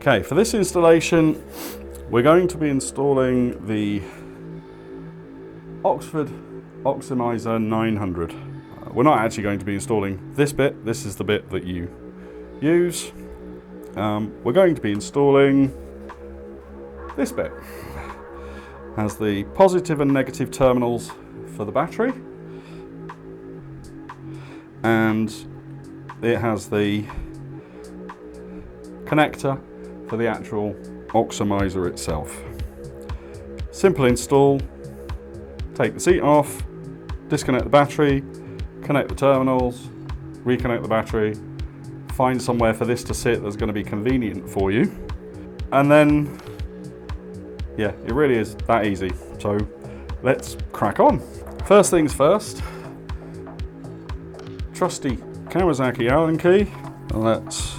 Okay, for this installation, we're going to be installing the Oxford Oximiser 900. We're not actually going to be installing this bit. This is the bit that you use. We're going to be installing this bit. Has the positive and negative terminals for the battery, and it has the connector for the actual Oximiser itself. Simple install. Take the seat off, disconnect the battery, connect the terminals, reconnect the battery, find somewhere for this to sit that's going to be convenient for you, and then yeah, it really is that easy. So let's crack on. First things first, trusty Kawasaki Allen key. Let's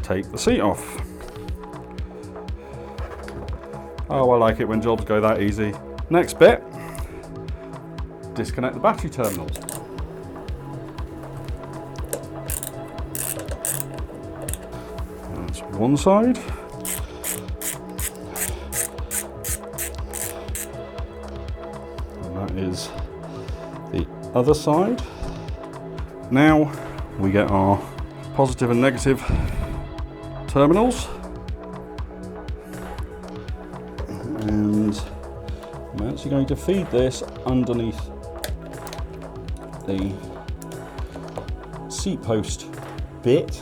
take the seat off. Oh, I like it when jobs go that easy. Next bit, disconnect the battery terminals. That's one side. And that is the other side. Now we get our positive and negative terminals. And I'm actually going to feed this underneath the seat post bit,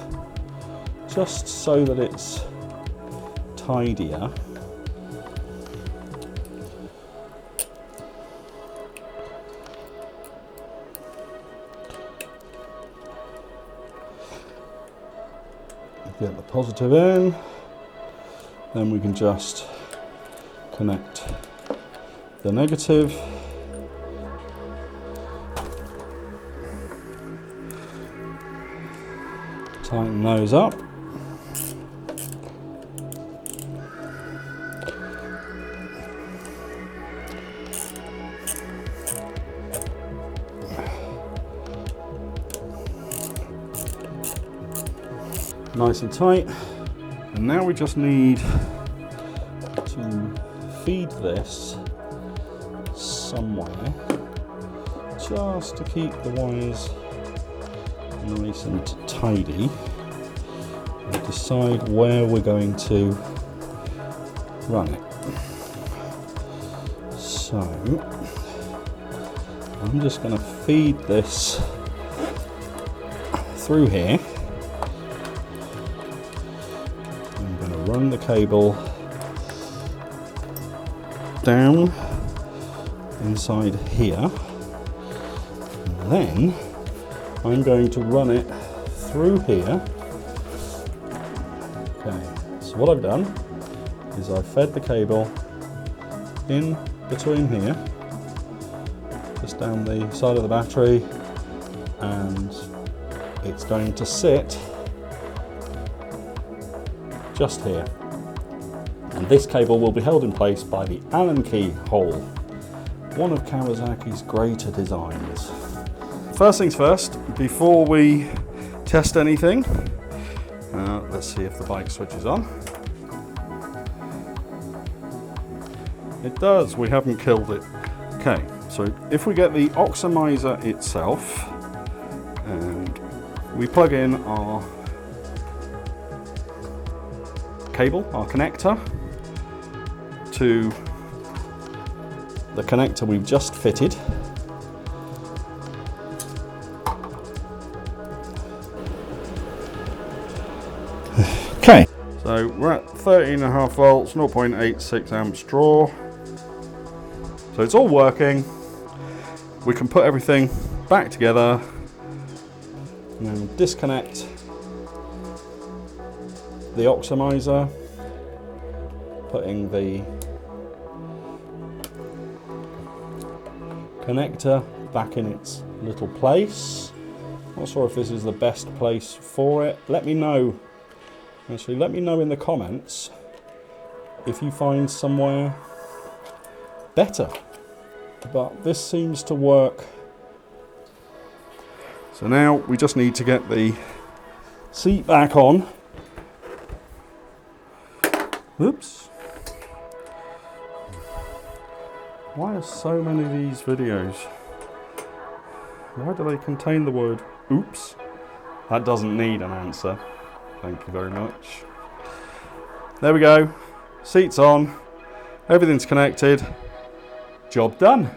just so that it's tidier. Get the positive in, then we can just connect the negative. Tighten those up. Nice and tight. And now we just need to feed this somewhere, just to keep the wires nice and tidy, and decide where we're going to run it. So I'm just going to feed this through here. I'm going to run the cable down inside here, and then I'm going to run it through here. Okay, so what I've done is I've fed the cable in between here, just down the side of the battery, and it's going to sit just here. And this cable will be held in place by the Allen key hole, one of Kawasaki's greater designs. First things first, before we test anything, let's see if the bike switches on. It does, we haven't killed it. Okay, so if we get the Oximiser itself, and we plug in our cable, our connector, to the connector we've just fitted. Okay, so we're at 13.5 volts, 0.86 amps draw. So it's all working. We can put everything back together and then disconnect the Oximiser, putting the connector back in its little place. Not sure if this is the best place for it. Let me know. Actually, let me know in the comments if you find somewhere better. But this seems to work. So now we just need to get the Seat back on. Oops. Why are so many of these videos? Why do they contain the word oops? That doesn't need an answer. Thank you very much. There we go. Seats on. Everything's connected. Job done.